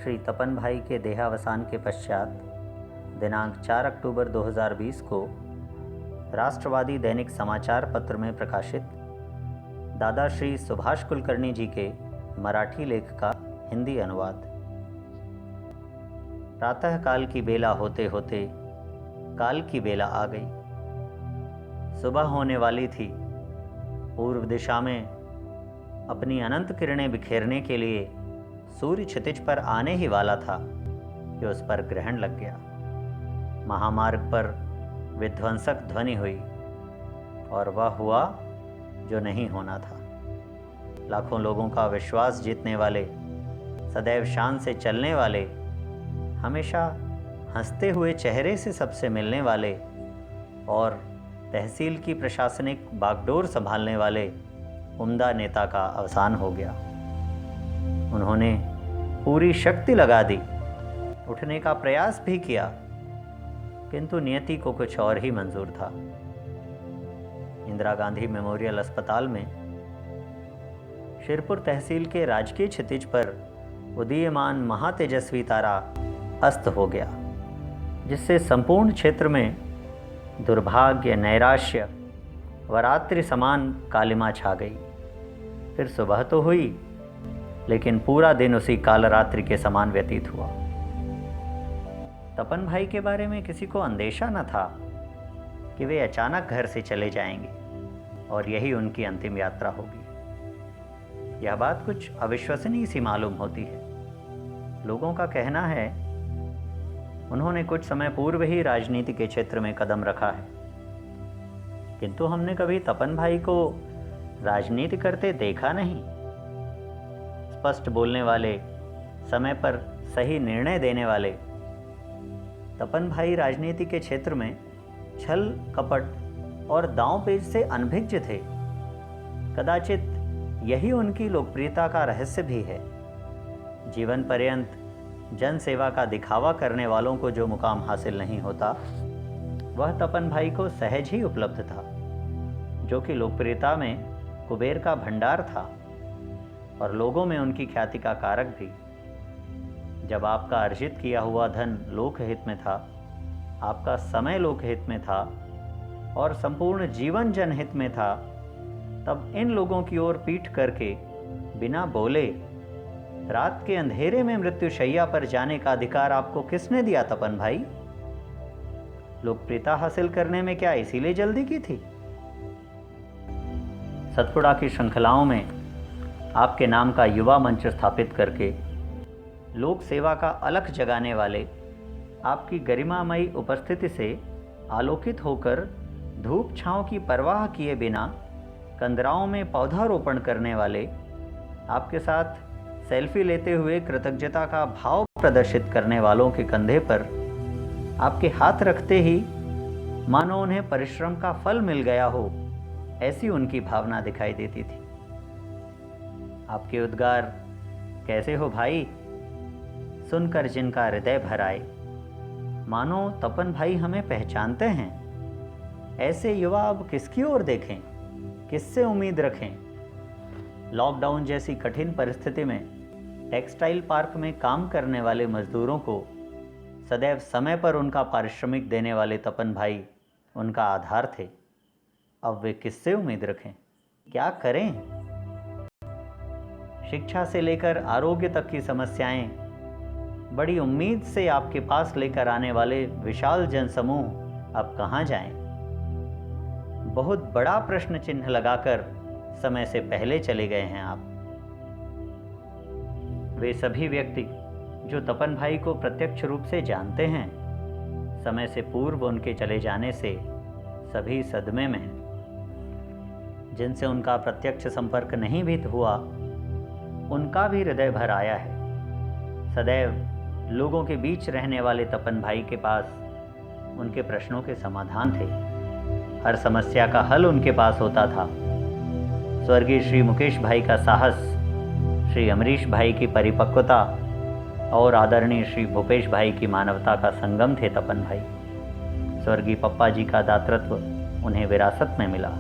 श्री तपन भाई के देहावसान के पश्चात दिनांक 4 अक्टूबर 2020 को राष्ट्रवादी दैनिक समाचार पत्र में प्रकाशित दादा श्री सुभाष कुलकर्णी जी के मराठी लेख का हिंदी अनुवाद। प्रातः काल की बेला होते होते काल की बेला आ गई। सुबह होने वाली थी। पूर्व दिशा में अपनी अनंत किरणें बिखेरने के लिए सूर्य क्षितिज पर आने ही वाला था कि उस पर ग्रहण लग गया। महामार्ग पर विध्वंसक ध्वनि हुई और वह हुआ जो नहीं होना था। लाखों लोगों का विश्वास जीतने वाले, सदैव शान से चलने वाले, हमेशा हंसते हुए चेहरे से सबसे मिलने वाले और तहसील की प्रशासनिक बागडोर संभालने वाले उम्दा नेता का अवसान हो गया। उन्होंने पूरी शक्ति लगा दी, उठने का प्रयास भी किया, किंतु नियति को कुछ और ही मंजूर था। इंदिरा गांधी मेमोरियल अस्पताल में शिरपुर तहसील के राजकीय क्षितिज पर उदीयमान महातेजस्वी तारा अस्त हो गया, जिससे संपूर्ण क्षेत्र में दुर्भाग्य, नैराश्य व रात्रि समान कालिमा छा गई। फिर सुबह तो हुई, लेकिन पूरा दिन उसी कालरात्रि के समान व्यतीत हुआ। तपन भाई के बारे में किसी को अंदेशा न था कि वे अचानक घर से चले जाएंगे और यही उनकी अंतिम यात्रा होगी। यह बात कुछ अविश्वसनीय सी मालूम होती है। लोगों का कहना है उन्होंने कुछ समय पूर्व ही राजनीति के क्षेत्र में कदम रखा है, किंतु हमने कभी तपन भाई को राजनीति करते देखा नहीं। स्पष्ट बोलने वाले, समय पर सही निर्णय देने वाले तपन भाई राजनीति के क्षेत्र में छल कपट और दांव पेच से अनभिज्ञ थे। कदाचित यही उनकी लोकप्रियता का रहस्य भी है। जीवन पर्यंत जन सेवा का दिखावा करने वालों को जो मुकाम हासिल नहीं होता, वह तपन भाई को सहज ही उपलब्ध था, जो कि लोकप्रियता में कुबेर का भंडार था और लोगों में उनकी ख्याति का कारक भी। जब आपका अर्जित किया हुआ धन लोकहित में था, आपका समय लोकहित में था और संपूर्ण जीवन जनहित में था, तब इन लोगों की ओर पीठ करके बिना बोले रात के अंधेरे में मृत्युशैया पर जाने का अधिकार आपको किसने दिया तपन भाई? लोकप्रियता हासिल करने में क्या इसीलिए जल्दी की थी? सतपुड़ा की श्रृंखलाओं में आपके नाम का युवा मंच स्थापित करके लोक सेवा का अलख जगाने वाले, आपकी गरिमामयी उपस्थिति से आलोकित होकर धूप छांव की परवाह किए बिना कंदराओं में पौधारोपण करने वाले, आपके साथ सेल्फी लेते हुए कृतज्ञता का भाव प्रदर्शित करने वालों के कंधे पर आपके हाथ रखते ही मानो उन्हें परिश्रम का फल मिल गया हो, ऐसी उनकी भावना दिखाई देती थी। आपके उद्गार कैसे हो भाई सुनकर जिनका हृदय भर आए, मानो तपन भाई हमें पहचानते हैं। ऐसे युवा अब किसकी ओर देखें, किससे उम्मीद रखें? लॉकडाउन जैसी कठिन परिस्थिति में टेक्सटाइल पार्क में काम करने वाले मजदूरों को सदैव समय पर उनका पारिश्रमिक देने वाले तपन भाई उनका आधार थे। अब वे किससे उम्मीद रखें, क्या करें? शिक्षा से लेकर आरोग्य तक की समस्याएं बड़ी उम्मीद से आपके पास लेकर आने वाले विशाल जनसमूह अब कहां जाएं? बहुत बड़ा प्रश्न चिन्ह लगाकर समय से पहले चले गए हैं आप। वे सभी व्यक्ति जो तपन भाई को प्रत्यक्ष रूप से जानते हैं, समय से पूर्व उनके चले जाने से सभी सदमे में हैं। जिनसे उनका प्रत्यक्ष संपर्क नहीं भी हुआ, उनका भी हृदय भर आया है। सदैव लोगों के बीच रहने वाले तपन भाई के पास उनके प्रश्नों के समाधान थे। हर समस्या का हल उनके पास होता था। स्वर्गीय श्री मुकेश भाई का साहस, श्री अमरीश भाई की परिपक्वता और आदरणीय श्री भूपेश भाई की मानवता का संगम थे तपन भाई। स्वर्गीय पप्पा जी का दातृत्व उन्हें विरासत में मिला।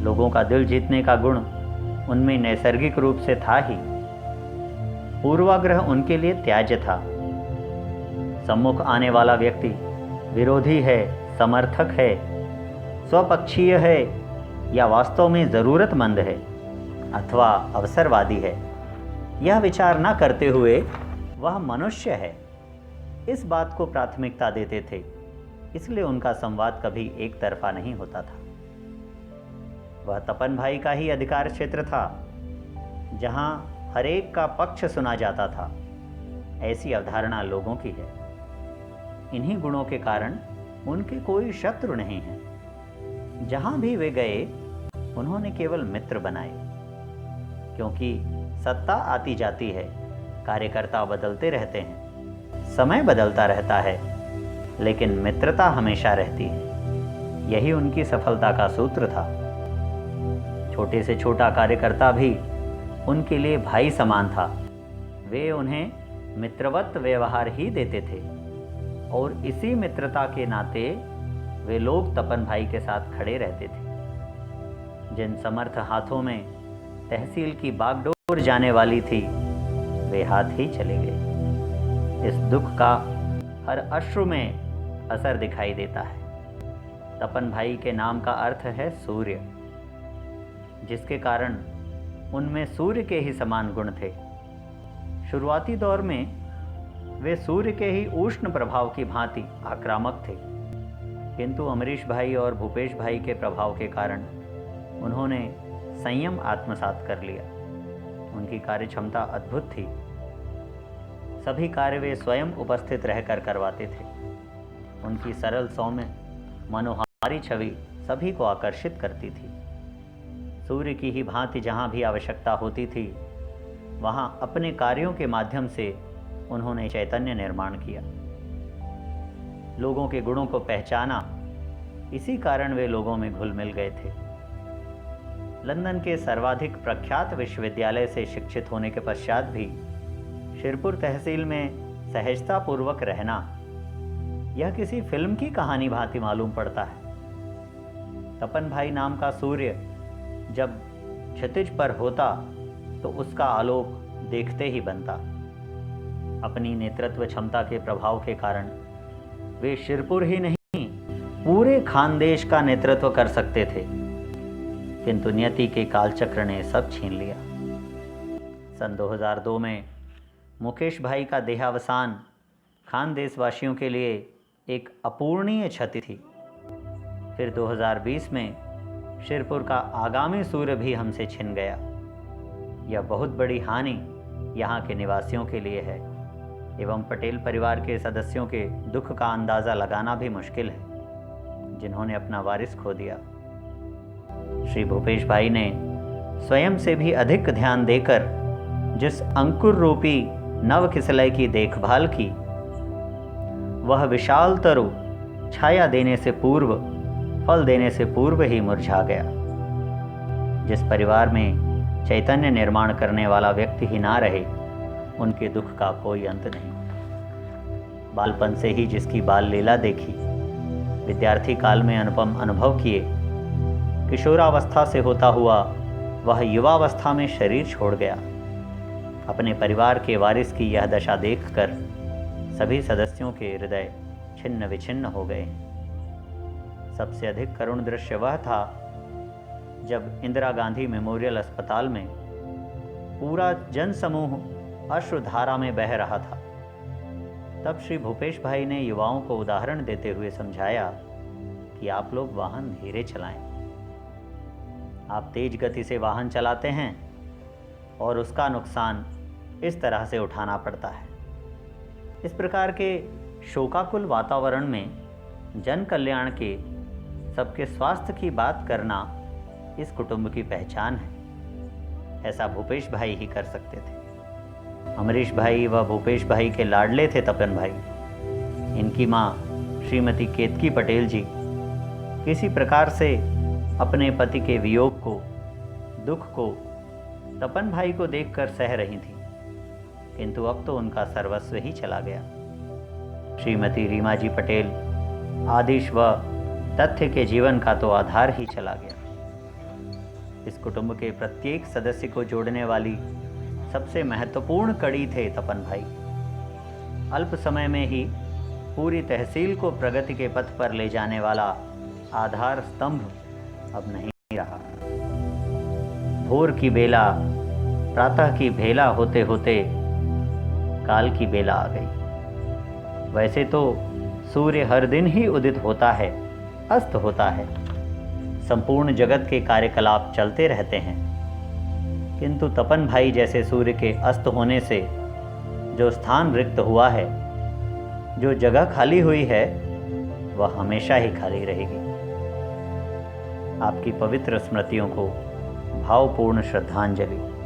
लोगों का दिल जीतने का गुण उनमें नैसर्गिक रूप से था ही। पूर्वाग्रह उनके लिए त्याज्य था। सम्मुख आने वाला व्यक्ति विरोधी है, समर्थक है, स्वपक्षीय है या वास्तव में ज़रूरतमंद है अथवा अवसरवादी है, यह विचार न करते हुए वह मनुष्य है, इस बात को प्राथमिकता देते थे। इसलिए उनका संवाद कभी एक तरफा नहीं होता था। वह तपन भाई का ही अधिकार क्षेत्र था, जहां हरेक का पक्ष सुना जाता था। ऐसी अवधारणा लोगों की है। इन्हीं गुणों के कारण उनके कोई शत्रु नहीं है। जहां भी वे गए उन्होंने केवल मित्र बनाए, क्योंकि सत्ता आती जाती है, कार्यकर्ता बदलते रहते हैं, समय बदलता रहता है, लेकिन मित्रता हमेशा रहती है। यही उनकी सफलता का सूत्र था। छोटे से छोटा कार्यकर्ता भी उनके लिए भाई समान था। वे उन्हें मित्रवत व्यवहार ही देते थे और इसी मित्रता के नाते वे लोग तपन भाई के साथ खड़े रहते थे। जिन समर्थ हाथों में तहसील की बागडोर जाने वाली थी, वे हाथ ही चले गए। इस दुख का हर अश्रु में असर दिखाई देता है। तपन भाई के नाम का अर्थ है सूर्य, जिसके कारण उनमें सूर्य के ही समान गुण थे। शुरुआती दौर में वे सूर्य के ही उष्ण प्रभाव की भांति आक्रामक थे, किंतु अमरीश भाई और भूपेश भाई के प्रभाव के कारण उन्होंने संयम आत्मसात कर लिया। उनकी कार्य क्षमता अद्भुत थी। सभी कार्य वे स्वयं उपस्थित रहकर करवाते थे। उनकी सरल सौम्य मनोहारी छवि सभी को आकर्षित करती थी। सूर्य की ही भांति जहाँ भी आवश्यकता होती थी, वहाँ अपने कार्यों के माध्यम से उन्होंने चैतन्य निर्माण किया, लोगों के गुणों को पहचाना। इसी कारण वे लोगों में घुल मिल गए थे। लंदन के सर्वाधिक प्रख्यात विश्वविद्यालय से शिक्षित होने के पश्चात भी शिरपुर तहसील में सहजतापूर्वक रहना, यह किसी फिल्म की कहानी भांति मालूम पड़ता है। तपन भाई नाम का सूर्य जब क्षितिज पर होता तो उसका आलोक देखते ही बनता। अपनी नेतृत्व क्षमता के प्रभाव के कारण वे शिरपुर ही नहीं, पूरे खानदेश का नेतृत्व कर सकते थे, किंतु नियति के कालचक्र ने सब छीन लिया। सन 2002 में मुकेश भाई का देहावसान खानदेशवासियों के लिए एक अपूरणीय क्षति थी। फिर 2020 में शिरपुर का आगामी सूर्य भी हमसे छिन गया। यह बहुत बड़ी हानि यहाँ के निवासियों के लिए है एवं पटेल परिवार के सदस्यों के दुख का अंदाज़ा लगाना भी मुश्किल है, जिन्होंने अपना वारिस खो दिया। श्री भूपेश भाई ने स्वयं से भी अधिक ध्यान देकर जिस अंकुर रूपी नव किसलय की देखभाल की, वह विशाल तरु छाया देने से पूर्व, फल देने से पूर्व ही मुरझा गया। जिस परिवार में चैतन्य निर्माण करने वाला व्यक्ति ही ना रहे, उनके दुख का कोई अंत नहीं। बालपन से ही जिसकी बाल लीला देखी, विद्यार्थी काल में अनुपम अनुभव किए, किशोरावस्था से होता हुआ वह युवावस्था में शरीर छोड़ गया। अपने परिवार के वारिस की यह दशा देखकर सभी सदस्यों के हृदय छिन्न विछिन्न हो गए। सबसे अधिक करुण दृश्य वह था जब इंदिरा गांधी मेमोरियल अस्पताल में पूरा जनसमूह अश्रुधारा में बह रहा था। तब श्री भूपेश भाई ने युवाओं को उदाहरण देते हुए समझाया कि आप लोग वाहन धीरे चलाएं। आप तेज गति से वाहन चलाते हैं और उसका नुकसान इस तरह से उठाना पड़ता है। इस प्रकार के शोकाकुल वातावरण में जन कल्याण के, सबके स्वास्थ्य की बात करना इस कुटुंब की पहचान है। ऐसा भूपेश भाई ही कर सकते थे। अमरीश भाई व भूपेश भाई के लाडले थे तपन भाई। इनकी माँ श्रीमती केतकी पटेल जी किसी प्रकार से अपने पति के वियोग को, दुख को तपन भाई को देखकर सह रही थी, किंतु अब तो उनका सर्वस्व ही चला गया। श्रीमती रीमा जी पटेल आदिश व तथ्य के जीवन का तो आधार ही चला गया। इस कुटुंब के प्रत्येक सदस्य को जोड़ने वाली सबसे महत्वपूर्ण कड़ी थे तपन भाई। अल्प समय में ही पूरी तहसील को प्रगति के पथ पर ले जाने वाला आधार स्तंभ अब नहीं रहा। भोर की बेला, प्रातः की भेला होते होते काल की बेला आ गई। वैसे तो सूर्य हर दिन ही उदित होता है, अस्त होता है, संपूर्ण जगत के कार्यकलाप चलते रहते हैं, किंतु तपन भाई जैसे सूर्य के अस्त होने से जो स्थान रिक्त हुआ है, जो जगह खाली हुई है, वह हमेशा ही खाली रहेगी। आपकी पवित्र स्मृतियों को भावपूर्ण श्रद्धांजलि।